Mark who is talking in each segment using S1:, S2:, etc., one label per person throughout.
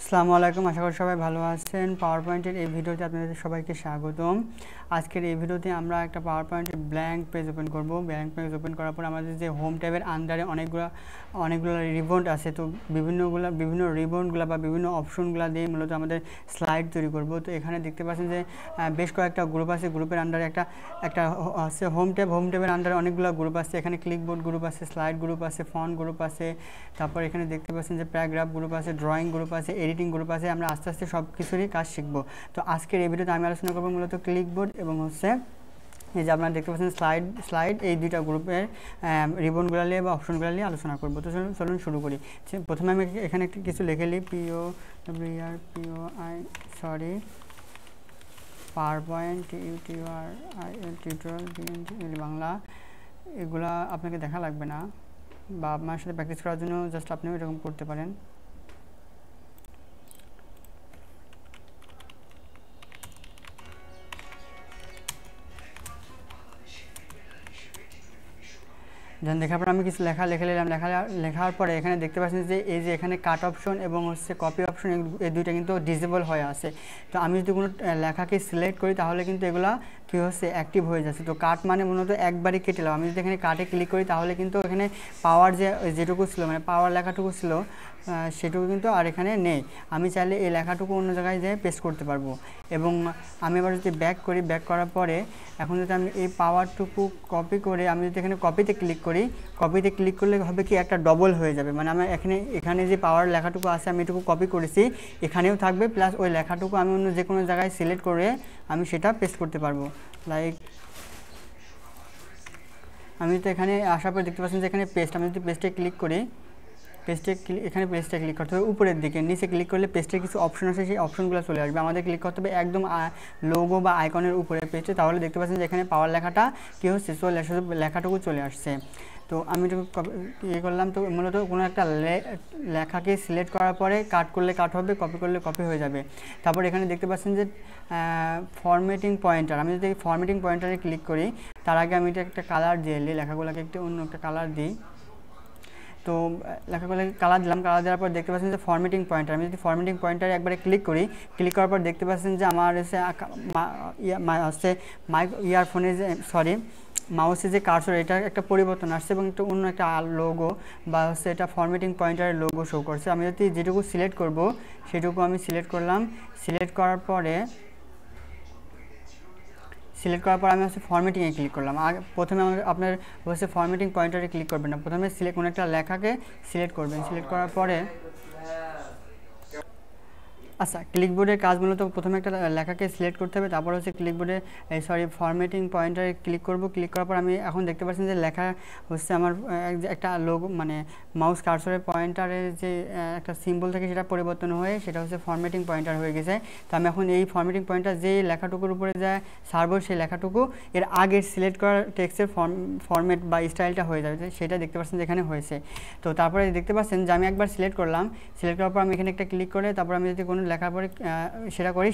S1: আসসালামু আলাইকুম, আশা করি সবাই ভালো আছেন। পাওয়ার পয়েন্টের এই ভিডিওতে আপনাদের সবাইকে স্বাগতম। আজকের এই ভিডিওতে আমরা একটা পাওয়ার পয়েন্টের ব্ল্যাঙ্ক পেজ ওপেন করব। ব্ল্যাঙ্ক পেজ ওপেন করার পর আমাদের যে হোম ট্যাবের আন্ডারে অনেকগুলো রিবন আছে, তো বিভিন্ন রিবনগুলো বা বিভিন্ন অপশনগুলো দিয়ে মূলত আমাদের স্লাইড তৈরি করব। তো এখানে দেখতে পাচ্ছেন যে বেশ কয়েকটা গ্রুপ আছে। গ্রুপের আন্ডারে একটা আছে হোম ট্যাবের আন্ডারে অনেকগুলো গ্রুপ আছে। এখানে ক্লিকবোর্ড গ্রুপ আছে, স্লাইড গ্রুপ আছে, ফন্ট গ্রুপ আছে, তারপর এখানে দেখতে পাচ্ছেন যে প্যারাগ্রাফ গ্রুপ আছে, ড্রয়িং গ্রুপ আছে, এডিটিং গ্রুপ আছে। আমরা আস্তে আস্তে সব কিছুরই কাজ শিখবো। তো আজকের এই ভিডিওতে আমি আলোচনা করবো মূলত ক্লিকবোর্ড এবং এই যে আপনারা দেখতে পাচ্ছেন স্লাইড এই দুইটা গ্রুপের রিবনগুলো নিয়ে বা অপশনগুলো নিয়ে আলোচনা করবো। তো চলুন শুরু করি। প্রথমে আমি এখানে কিছু লিখে নিই, পাওয়ার পয়েন্ট টিউটোরিয়াল বাংলা। এগুলা আপনাকে দেখা লাগবে না, বা আপনার সাথে প্র্যাকটিস করার জন্য জাস্ট আপনিও এরকম করতে পারেন। দেন দেখার পর আমি কিছু লিখে নিলাম। লেখার পরে এখানে দেখতে পাচ্ছেন যে এই যে এখানে কাট অপশন এবং কপি অপশন, এই দুইটা কিন্তু ডিসেবল হয়ে আছে। তো আমি যদি কোনো লেখাকে সিলেক্ট করি তাহলে কিন্তু এগুলা কী হচ্ছে, অ্যাক্টিভ হয়ে যাচ্ছে। তো কাট মানে মূলত একবারই কেটে নিলাম। আমি যদি এখানে কাটে ক্লিক করি তাহলে কিন্তু এখানে পাওয়ার যেটুকু ছিল, মানে পাওয়ার লেখাটুকু ছিল, সেটুকু কিন্তু আর এখানে নেই। আমি চাইলে এই লেখাটুকু অন্য জায়গায় যেয়ে পেস্ট করতে পারবো। এবং আমি আবার যদি ব্যাক করার পরে এখন যদি আমি এই পাওয়ারটুকু কপি করে আমি যদি এখানে কপিতে ক্লিক করলে হবে কি, একটা ডবল হয়ে যাবে। মানে আমার এখানে যে পাওয়ার লেখাটুকু আছে আমি এটুকু কপি করেছি, এখানেও থাকবে, প্লাস ওই লেখাটুকু আমি অন্য যে কোনো জায়গায় সিলেক্ট করে আমি সেটা পেস্ট করতে পারবো। লাইক আমি তো এখানে আসার পর দেখতে পাচ্ছেন যে এখানে পেস্ট, আমি যদি পেস্টে ক্লিক করি, এখানে পেস্টে ক্লিক করতে হবে উপরের দিকে। নিচে ক্লিক করলে পেস্টের কিছু অপশন আছে, সেই অপশনগুলো চলে আসবে। আমাদের ক্লিক করতে হবে একদম লোগো বা আইকনের উপরে পেস্টে, তাহলে দেখতে পাচ্ছেন যে এখানে পাওয়ার লেখাটা কী হচ্ছে, চলে আসছে, লেখাটুকু চলে আসছে। তো আমি একটু ইয়ে করলাম। তো মূলত কোনো একটা লেখাকে সিলেক্ট করার পরে কাট করলে কাট হবে, কপি করলে কপি হয়ে যাবে। তারপর এখানে দেখতে পাচ্ছেন যে ফরম্যাটিং পয়েন্টার। আমি যদি ফরম্যাটিং পয়েন্টারে ক্লিক করি, তার আগে আমি এটা একটা কালার দিয়ে নিই, লেখাগুলোকে অন্য একটা কালার দিই। তো লেখাগুলোকে কালার দিলাম। কালার দেওয়ার পর দেখতে পাচ্ছেন যে ফরম্যাটিং পয়েন্টার। আমি যদি ফরম্যাটিং পয়েন্টারে একবারে ক্লিক করার পর দেখতে পাচ্ছেন যে আমার মাউসে যে কার্সর, এটা একটা পরিবর্তন আসছে এবং একটু অন্য একটা লোগো বা এটা ফরম্যাটিং পয়েন্টারের লোগো শো করছে। আমি যদি যেটুকু সিলেক্ট করব সেটুকু আমি সিলেক্ট করলাম। সিলেক্ট করার পর আমি ফরম্যাটিংয়ে ক্লিক করলাম। প্রথমে আপনার ফরম্যাটিং পয়েন্টারে ক্লিক করবেন না, প্রথমে কোনো একটা লেখাকে সিলেক্ট করবেন। সিলেক্ট করার পরে আচ্ছা, ক্লিকবোর্ডের কাজ মূলত প্রথমে একটা লেখাকে সিলেক্ট করতে হবে, তারপর ফরম্যাটিং পয়েন্টারে ক্লিক করব। ক্লিক করার পর আমি এখন দেখতে পাচ্ছেন যে লেখা আমার একটা লোগো, মানে মাউস কার্সরের পয়েন্টারের যে একটা সিম্বল থাকে সেটা পরিবর্তন হয়ে সেটা ফরম্যাটিং পয়েন্টার হয়ে গেছে। তো আমি এখন এই ফরম্যাটিং পয়েন্টার যে লেখাটুকুর উপরে যায় সারবো, সেই লেখাটুকু এর আগের সিলেক্ট করা টেক্সটের ফরম্যাট বা স্টাইলটা হয়ে যাবে, সেটা দেখতে পাচ্ছেন যে এখানে হয়েছে। তো তারপরে দেখতে পাচ্ছেন যে আমি একবার সিলেক্ট করলাম। সিলেক্ট করার পর আমি এখানে একটা ক্লিক করে তারপর আমি যদি কোনো লেখার পরে সেটা করি,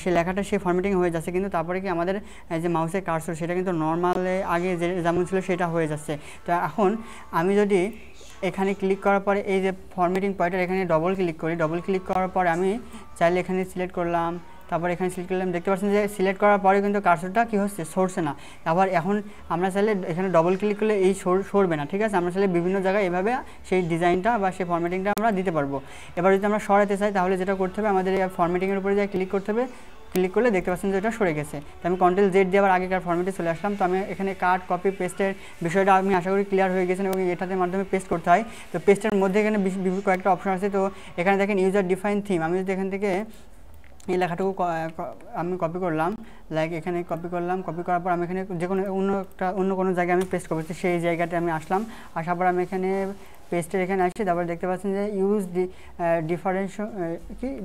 S1: সেই লেখাটা সে ফরম্যাটিং হয়ে যাচ্ছে। কিন্তু তারপরে কি আমাদের যে মাউসের কার্সর সেটা কিন্তু নর্মালে আগে যেমন ছিল সেটা হয়ে যাচ্ছে। তো এখন আমি যদি এখানে ক্লিক করার পরে এই যে ফরম্যাটিং পয়েন্টার, এখানে ডবল ক্লিক করার পরে আমি চাইলে এখানে সিলেক্ট করলাম, তারপর এখানে সিলেক্ট করলাম। দেখতে পাচ্ছেন যে সিলেক্ট করার পরে কিন্তু কার্সরটা কী হচ্ছে, সরছে না। আবার এখন আমরা চাইলে এখানে ডবল ক্লিক করলে এই সরবে না, ঠিক আছে। আমরা চাইলে বিভিন্ন জায়গায় এভাবে সেই ডিজাইনটা বা সেই ফরম্যাটিংটা আমরা দিতে পারবো। এবার যদি আমরা সরাতে চাই তাহলে যেটা করতে হবে, আমাদের এই ফরম্যাটিংয়ের উপরে যাই ক্লিক করতে হবে। ক্লিক করলে দেখতে পাচ্ছেন যে এটা সরে গেছে। তো আমি কন্ট্রোল জেড দিয়ে আবার আগেকার ফরম্যাটে চলে আসলাম। তো আমি এখানে কাট কপি পেস্টের বিষয়টা আমি আশা করি ক্লিয়ার হয়ে গেছেন, এবং এটাতে মাধ্যমে পেস্ট করতে হয়। তো পেস্টের মধ্যে এখানে কয়েকটা অপশন আছে। তো এখানে দেখেন ইউজার ডিফাইন থিম। আমি যদি এখান থেকে এই লেখাটুকু আমি কপি করলাম, এখানে কপি করার পর আমি এখানে যে কোনো অন্য কোনো জায়গায় আমি পেস্ট করছি, সেই জায়গাতে আমি আসলাম। আসার পর আমি এখানে পেস্টের এখানে আসছি। তারপরে দেখতে পাচ্ছেন যে ইউজ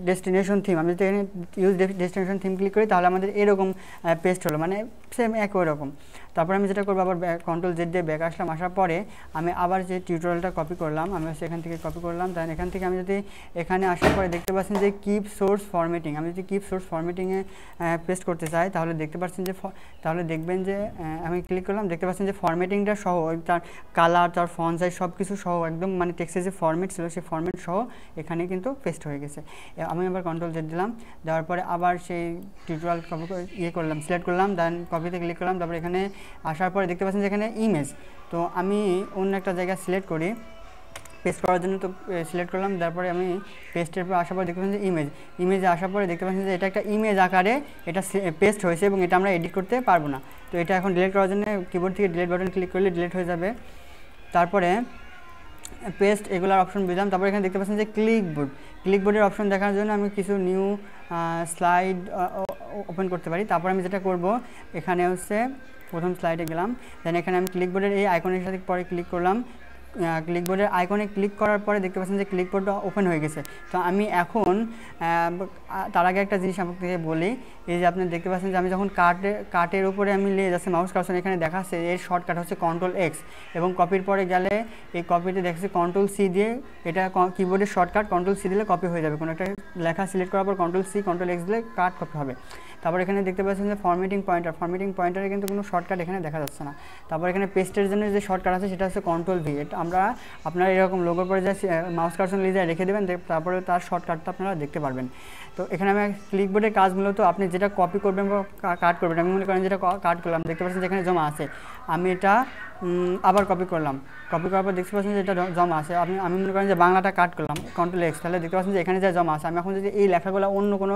S1: ডেস্টিনেশন থিম। আমি যদি এখানে ইউজ ডেস্টিনেশন থিম ক্লিক করি তাহলে আমাদের এরকম পেস্ট হলো, মানে সেম একই রকম। তারপরে আমি যেটা করবো, আবার কন্ট্রোল জেড দিয়ে ব্যাক আসলাম। আসার পরে আমি আবার যে টিউটোরিয়ালটা কপি করলাম, আমি সেখান থেকে কপি করলাম। তাই এখান থেকে আমি যদি এখানে আসার পরে দেখতে পাচ্ছেন যে কিপ সোর্স ফরম্যাটিং। আমি যদি কিপ সোর্স ফরম্যাটিংয়ে পেস্ট করতে চাই তাহলে দেখবেন যে আমি ক্লিক করলাম, দেখতে পাচ্ছেন যে ফরম্যাটিংটা সহ, তার কালার, তার ফন্ট সাইজ সব কিছু সহ একদম মানে টেক্সটের যে ফরম্যাট ছিল সেই ফরম্যাট সহ এখানে কিন্তু পেস্ট হয়ে গেছে। আমি আবার কন্ট্রোল জেড দিলাম, দেওয়ার পরে আবার সেই টিউটোরিয়াল কপি করলাম, সিলেক্ট করলাম, দেন কপিতে ক্লিক করলাম। তারপরে এখানে আসার পরে দেখতে পাচ্ছেন যে এখানে ইমেজ, তো আমি অন্য একটা জায়গায় সিলেক্ট করি পেস্ট করার জন্য, তো সিলেক্ট করলাম। তারপরে আমি পেস্টের পর আসার পরে দেখতে পাচ্ছেন যে ইমেজে আসার পরে দেখতে পাচ্ছেন যে এটা একটা ইমেজ আকারে এটা পেস্ট হয়েছে এবং এটা আমরা এডিট করতে পারবো না। তো এটা এখন ডিলিট করার জন্য কিবোর্ড থেকে ডিলিট বাটন ক্লিক করলে ডিলিট হয়ে যাবে। তারপরে পেস্ট এগুলোর অপশন দিলাম। তারপরে এখানে দেখতে পাচ্ছেন যে ক্লিকবোর্ডের অপশন দেখার জন্য আমি কিছু নিউ স্লাইড ওপেন করতে পারি। তারপর আমি যেটা করব, এখানে হচ্ছে প্রথম স্লাইডে গেলাম, দেন এখানে আমি ক্লিকবোর্ডের এই আইকনের সাথে পরে ক্লিক করলাম। ক্লিকবোর্ডের আইকনে ক্লিক করার পরে দেখতে পাচ্ছেন যে ক্লিকবোর্ডটা ওপেন হয়ে গেছে। তো আমি এখন তার আগে একটা জিনিস আপনাকে বলি, এই যে আপনি দেখতে পাচ্ছেন যে আমি যখন কাটের উপরে আমি নিয়ে যাচ্ছি মাউস কার্সর, এখানে দেখাচ্ছে এর শর্টকাট হচ্ছে কন্ট্রোল এক্স, এবং কপির পরে গেলে এই কপিতে দেখছে কন্ট্রোল সি দিয়ে, এটা কিবোর্ডের শর্টকাট, কন্ট্রোল সি দিলে কপি হয়ে যাবে। কোনো একটা লেখা সিলেক্ট করার পর কন্ট্রোল সি কন্ট্রোল এক্স দিলে কাট কপি হবে। তারপর এখানে দেখতে পাচ্ছেন যে ফরম্যাটিং পয়েন্টারে কিন্তু কোনো শর্টকাট এখানে দেখা যাচ্ছে না। তারপর এখানে পেস্টের জন্য যে শর্টকাট আছে সেটা হচ্ছে কন্ট্রোল ভি। এটা আপনারা এরকম লোগোর পরে যা মাউস কার্সর নিয়ে যায় রেখে দেবেন, তারপরে তার শর্টকাটটা আপনারা দেখতে পারবেন। তো এখানে আমি ক্লিকবোর্ডের কাজ মূলত আপনি যেটা কপি করবেন বা কাট করবেন, আমি মনে করেন যেটা কাট করলাম, দেখতে পাচ্ছেন যেখানে জমা আছে, আমি এটা আবার কপি করলাম, কপি করার পর দেখতে পাচ্ছেন যে এটা জমা আছে। আমি মনে করেন যে বাংলাটা কাট করলাম কন্ট্রোল এক্স, তাহলে দেখতে পাচ্ছেন যে এখানে যা জমা আছে। আমি এখন যদি এই লেখাগুলো অন্য কোনো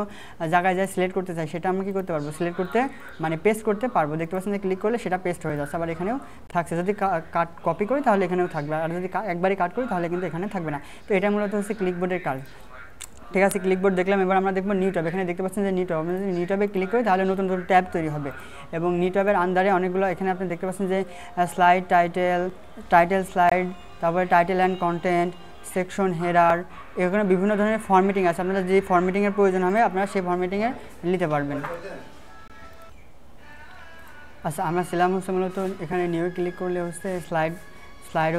S1: জায়গায় যাই সিলেক্ট করতে চাই, সেটা আমি কী করতে পারবো, সিলেক্ট করতে মানে পেস্ট করতে পারবো। দেখতে পাচ্ছেন যে ক্লিক করলে সেটা পেস্ট হয়ে যাচ্ছে, আবার এখানেও থাকছে। যদি কপি করি তাহলে এখানেও থাকবে, আর যদি একবারই কাট করি তাহলে কিন্তু এখানে থাকবে না। তো এটা মূলত হচ্ছে ক্লিকবোর্ডের কাজ। ঠিক আছে, ক্লিকবোর্ড দেখলাম। এবার আমরা দেখবো নিউ ট্যাব। এখানে দেখতে পাচ্ছেন যে নিউ ট্যাব, আমরা যদি নিউ ট্যাবে ক্লিক করি তাহলে নতুন নতুন ট্যাব তৈরি হবে, এবং নিউ ট্যাবের আন্ডারে অনেকগুলো, এখানে আপনি দেখতে পাচ্ছেন যে স্লাইড, টাইটেল স্লাইড, তারপরে title and content, section, header, এখানে বিভিন্ন ধরনের ফরম্যাটিং আছে। আপনাদের যে ফরম্যাটিংয়ের প্রয়োজন হবে আপনারা সেই ফরম্যাটিংয়ে নিতে পারবেন। আচ্ছা, আমরা ছিলাম হচ্ছে মূলত এখানে নিউ ক্লিক করলে হচ্ছে স্লাইড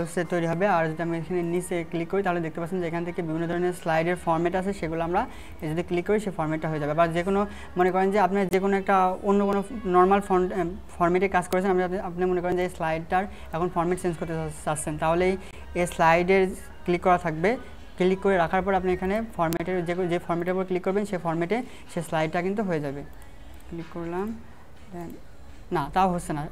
S1: হচ্ছে তৈরি হবে। আর যদি আমি এখানে নিচে ক্লিক করি তাহলে দেখতে পাচ্ছেন যে এখান থেকে বিভিন্ন ধরনের স্লাইডের ফরম্যাট আছে, সেগুলো আমরা যদি ক্লিক করি সেই ফরম্যাটটা হয়ে যাবে। বা যে কোনো মনে করেন যে আপনার যে কোনো একটা অন্য কোনো নর্মাল ফরম্যাটে কাজ করেছেন, আপনি মনে করেন যে এই স্লাইডটার এখন ফরম্যাট চেঞ্জ করতে চাচ্ছেন, তাহলেই এই স্লাইডের ক্লিক করা থাকবে। ক্লিক করে রাখার পর আপনি এখানে ফরম্যাটের যে ফরম্যাটের উপর ক্লিক করবেন সেই ফরম্যাটে সেই স্লাইডটা কিন্তু হয়ে যাবে। ক্লিক করলাম, দেন না তাও হচ্ছে না,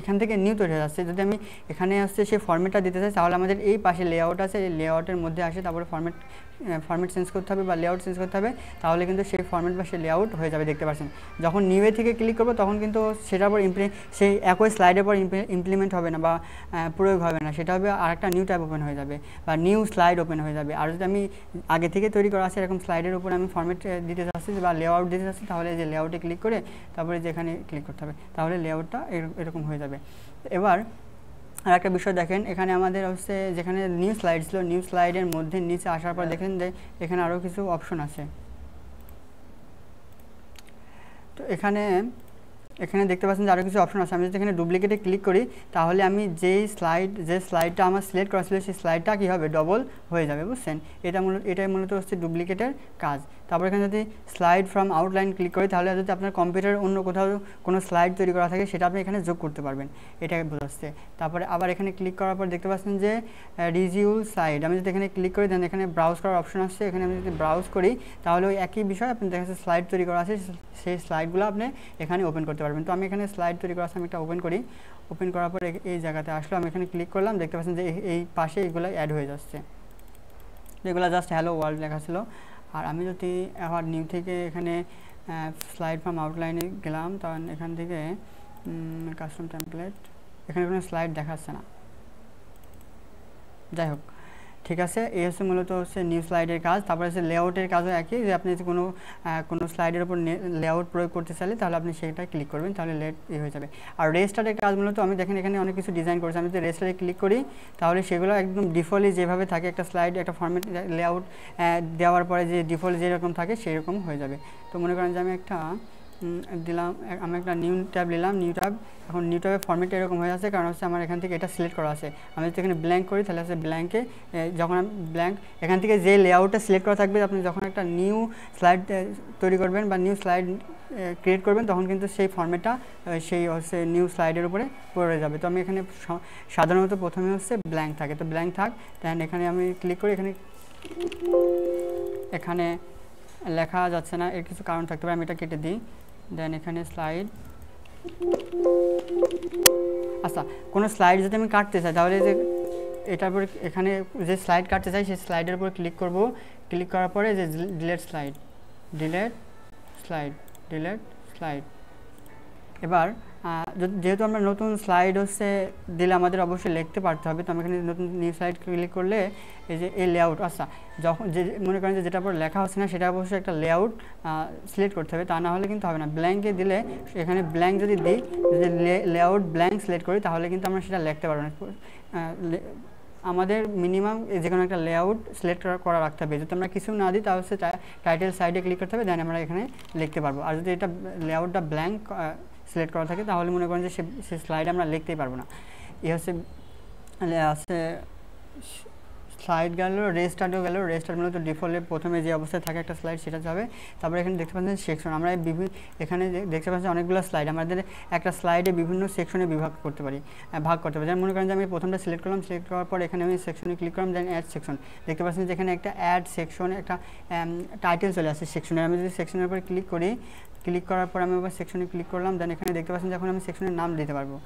S1: এখান থেকে নিউ তৈরি হয়ে যাচ্ছে। যদি আমি এখানে আসছে সেই ফরম্যাটটা দিতে চাই তাহলে আমাদের এই পাশে লেআউট আছে, এই লেআউটের মধ্যে আসে, তারপরে ফরম্যাট চেঞ্জ করতে হবে বা লেআউট চেঞ্জ করতে হবে, তাহলে কিন্তু সেই ফরম্যাট বা সেই লেআউট হয়ে যাবে। দেখতে পাচ্ছেন যখন নিউয়ে থেকে ক্লিক করবো তখন কিন্তু সেটার পর সেই একই স্লাইডের পর ইমপ্লিমেন্ট হবে না বা প্রয়োগ হবে না, সেটা হবে আর একটা নিউ ট্যাব ওপেন হয়ে যাবে বা নিউ স্লাইড ওপেন হয়ে যাবে। আর যদি আমি আগে থেকে তৈরি করা আছে এরকম স্লাইডের উপর আমি ফরম্যাট দিতে চাচ্ছি বা লেআউট দিতে চাচ্ছি, তাহলে যে লেআউটে ক্লিক করে তারপরে যেখানে ক্লিক করতে হবে, তাহলে লেআউটটা এরকম হয়ে যাবে। এবার আর একটা বিষয় দেখেন, এখানে আমাদের হচ্ছে যেখানে নিউ স্লাইড ছিল, নিউ স্লাইডের মধ্যে নিচে আসার পর দেখেন যে এখানে আরও কিছু অপশন আছে। তো এখানে দেখতে পাচ্ছেন যে আরও কিছু অপশন আছে। আমি যদি এখানে ডুপ্লিকেটে ক্লিক করি তাহলে আমি যে স্লাইডটা আমার সিলেক্ট করা ছিল সেই স্লাইডটা কী হবে, ডবল হয়ে যাবে, বুঝছেন? এটাই মূলত হচ্ছে ডুপ্লিকেটের কাজ। তারপর এখানে যদি স্লাইড ফ্রম আউটলাইন ক্লিক করি তাহলে যদি আপনার কম্পিউটারে অন্য কোথাও কোনো স্লাইড তৈরি করা থাকে সেটা আপনি এখানে যোগ করতে পারবেন, এটাকে বোঝাচ্ছে। তারপরে আবার এখানে ক্লিক করার পর দেখতে পাচ্ছেন যে রিজিউল স্লাইড, আমি যদি এখানে ক্লিক করি দেন এখানে ব্রাউজ করার অপশন আসছে, এখানে আমি যদি ব্রাউজ করি তাহলে ওই একই বিষয় আপনি দেখা যাচ্ছে স্লাইড তৈরি করা আছে, সেই স্লাইডগুলো আপনি এখানে ওপেন করতে পারবেন। তো আমি এখানে স্লাইড তৈরি করা আছে, আমি একটা ওপেন করি, ওপেন করার পর এই জায়গাতে আসলো, আমি এখানে ক্লিক করলাম, দেখতে পাচ্ছেন যে এই পাশে এইগুলো অ্যাড হয়ে যাচ্ছে, এগুলো জাস্ট হ্যালো ওয়ার্ল্ড লেখা ছিল। আর আমি যদি আবার নিউ থেকে এখানে স্লাইড ফ্রম আউটলাইনে গেলাম, তখন এখান থেকে কাস্টম টেমপ্লেট, এখানে কোনো স্লাইড দেখাচ্ছে না, যাই হোক ঠিক আছে। এই হচ্ছে মূলত হচ্ছে নিউ স্লাইডের কাজ। তারপরে হচ্ছে লেআউটের কাজও একই, যে আপনি কোনো স্লাইডের উপর লেআউট প্রয়োগ করতে চাইলে তাহলে আপনি সেটা ক্লিক করবেন, তাহলে হয়ে যাবে। আর রেস্টারের কাজ মূলত আমি দেখেন এখানে অনেক কিছু ডিজাইন করেছি, আমি যদি রেস্টারে ক্লিক করি তাহলে সেগুলো একদম ডিফল্টলি যেভাবে থাকে একটা স্লাইড একটা ফরম্যাট লেআউট দেওয়ার পরে যে ডিফল্ট যেরকম থাকে সেরকম হয়ে যাবে। তো মনে করেন যে আমি একটা নিউ ট্যাব নিলাম, নিউ ট্যাব। এখন নিউ ট্যাবের ফরম্যাট এরকম হয়ে আছে, কারণ হচ্ছে আমার এখান থেকে এটা সিলেক্ট করা আছে। আমি যদি এখানে ব্ল্যাঙ্ক করি তাহলে হচ্ছে ব্ল্যাঙ্কে, যখন আমি এখান থেকে যে লেআউটটা সিলেক্ট করা থাকবে, আপনি যখন একটা নিউ স্লাইড তৈরি করবেন বা নিউ স্লাইড ক্রিয়েট করবেন তখন কিন্তু সেই ফরম্যাটটা সেই হচ্ছে নিউ স্লাইডের উপরে পড়ে যাবে। তো আমি এখানে সাধারণত প্রথমে হচ্ছে ব্ল্যাঙ্ক থাকে, তো ব্ল্যাঙ্ক থাক, দেন এখানে আমি ক্লিক করি, এখানে লেখা যাচ্ছে না, এর কিছু কারণ থাকতে পারে, আমি এটা কেটে দিই। দেন এখানে স্লাইড, আচ্ছা কোনো স্লাইড যদি আমি কাটতে চাই তাহলে যে এটার উপরে এখানে যে স্লাইড কাটতে চাই সেই স্লাইডের উপরে ক্লিক করব, ক্লিক করার পরে যে delete slide, delete slide, delete slide. এবার যেহেতু আমরা নতুন স্লাইড হচ্ছে দিলে আমাদের অবশ্যই লিখতে পারতে হবে, তো আমি এখানে নতুন নিউ স্লাইড ক্লিক করলে এই যে এই লেআউট, আচ্ছা যখন যে মনে করেন যে যেটা পর লেখা হচ্ছে না সেটা অবশ্যই একটা লেআউট সিলেক্ট করতে হবে, তা না হলে কিন্তু হবে না। ব্ল্যাঙ্কে দিলে এখানে ব্ল্যাঙ্ক যদি দিই, যদি লেআউট ব্ল্যাঙ্ক সিলেক্ট করি তাহলে কিন্তু আমরা সেটা লিখতে পারবো না। আমাদের মিনিমাম যে কোনো একটা লেআউট সিলেক্ট করা রাখতে হবে, যদি আমরা কিছু না দিই তাহলে হচ্ছে টাইটেল সাইডে ক্লিক করতে হবে, দেন আমরা এখানে লিখতে পারবো। আর যদি এটা লেআউটটা ব্ল্যাঙ্ক সিলেক্ট করা থাকে তাহলে মনে করেন যে সে স্লাইড আমরা লিখতেই পারবো না। এই হচ্ছে স্লাইড গেল, রেস্টার্টও গেল। রেস্টার্ট মূলত ডিফল্টে প্রথমে যে অবস্থায় থাকে একটা স্লাইড সেটা যাবে। তারপরে এখানে দেখতে পাচ্ছেন সেকশন, আমরা এখানে দেখতে পাচ্ছি অনেকগুলো স্লাইড, আমাদের একটা স্লাইডে বিভিন্ন সেকশনে ভাগ করতে পারি। যেমন মনে করেন যে আমি প্রথমটা সিলেক্ট করলাম, সিলেক্ট করার পর এখানে আমি সেকশনে ক্লিক করলাম, দেন অ্যাড সেকশন। দেখতে পাচ্ছেন যে এখানে একটা অ্যাড সেকশন, একটা টাইটেল চলে আসছে সেকশনের। আমি যদি সেকশনের উপরে ক্লিক করি, ক্লিক করার পর আমি আবার সেকশনে ক্লিক করলাম, দেন এখানে দেখতে পাচ্ছেন যে এখন আমি সেকশনের নাম দিতে পারবো।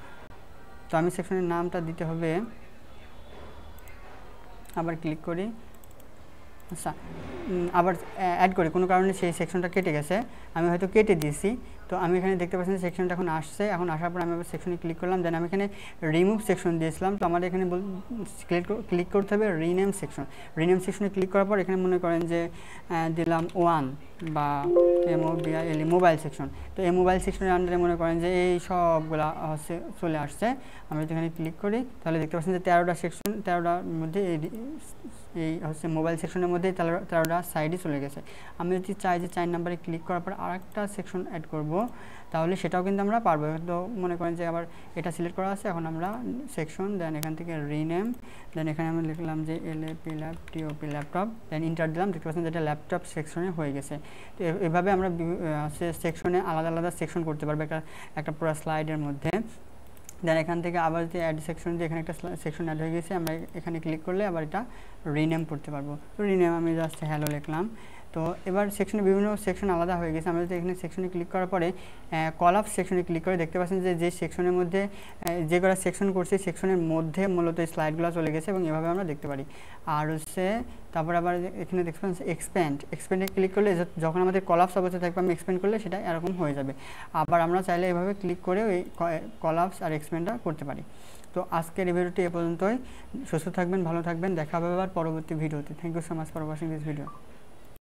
S1: তো আমি সেকশনের নামটা দিতে হবে, আবার ক্লিক করি, আচ্ছা আবার অ্যাড করি, কোনো কারণে সেই সেকশনটা কেটে গেছে, আমি হয়তো কেটে দিয়েছি। তো আমি এখানে দেখতে পাচ্ছি সেকশনটা এখন আসছে, এখন আসার পর আমি আবার সেকশনে ক্লিক করলাম, দেন আমি এখানে রিমুভ সেকশন দিয়েছিলাম। তো আমাদের এখানে ক্লিক করতে হবে রিনেম সেকশন। রিনেম সেকশনে ক্লিক করার পর এখানে মনে করেন যে দিলাম 1 বা মোবাইল সেকশন। তো এই মোবাইল সেকশনের আন্ডারে মনে করেন যে এই সবগুলা হচ্ছে চলে আসছে। আমি যদি এখানে ক্লিক করি তাহলে দেখতে পাচ্ছেন যে 13টা সেকশন, 13টার মধ্যে এই হচ্ছে মোবাইল সেকশনের মধ্যে 13টা সাইডে চলে গেছে। আমি যদি চাই যে 4 নাম্বারে ক্লিক করার পর আরেকটা সেকশন অ্যাড করব তাহলে সেটাও কিন্তু আমরা পারবো। তো মনে করেন যে আবার এটা সিলেক্ট করা আছে, এখন আমরা সেকশন, দেন এখান থেকে রিনেম, দেন এখানে আমি লিখলাম যে LAP ল্যাপটপ, দেন ইন্টার দিলাম। দেখতে পাচ্ছেন যে এটা ল্যাপটপ সেকশনে হয়ে গেছে। তো এভাবে আমরা সেকশনে আলাদা আলাদা সেকশন করতে পারবো একটা পুরো স্লাইডের মধ্যে। দেন এখান থেকে আবার যে অ্যাড সেকশন দিয়ে এখানে একটা সেকশন অ্যাড হয়ে গেছে, আমরা এখানে ক্লিক করলে আবার এটা রিনেম করতে পারবো। তো রিনেম আমি জাস্ট হ্যালো লিখলাম। তো এবার সেকশনে বিভিন্ন সেকশন আলাদা হয়ে গেছে। আমরা যদি এখানে সেকশনে ক্লিক করার পরে কলাপস সেকশনে ক্লিক করে দেখতে পাচ্ছেন যে সেকশনের মধ্যে যে কটা সেকশন করছি সেকশনের মধ্যে মূলত এই স্লাইডগুলো চলে গেছে, এবং এভাবে আমরা দেখতে পারি। আর হচ্ছে তারপর আবার এখানে দেখতে পাচ্ছেন এক্সপ্যান্ডে ক্লিক করলে যখন আমাদের কলাপস অবস্থায় থাকবে আমি এক্সপ্যান্ড করলে সেটা এরকম হয়ে যাবে। আবার আমরা চাইলে এভাবে ক্লিক করে ওই কলাপস আর এক্সপ্যান্ডটা করতে পারি। তো আজকের এই ভিডিওটি এ পর্যন্তই। সুস্থ থাকবেন, ভালো থাকবেন, দেখা হবে আবার পরবর্তী ভিডিওতে। Thank you so much for watching this video.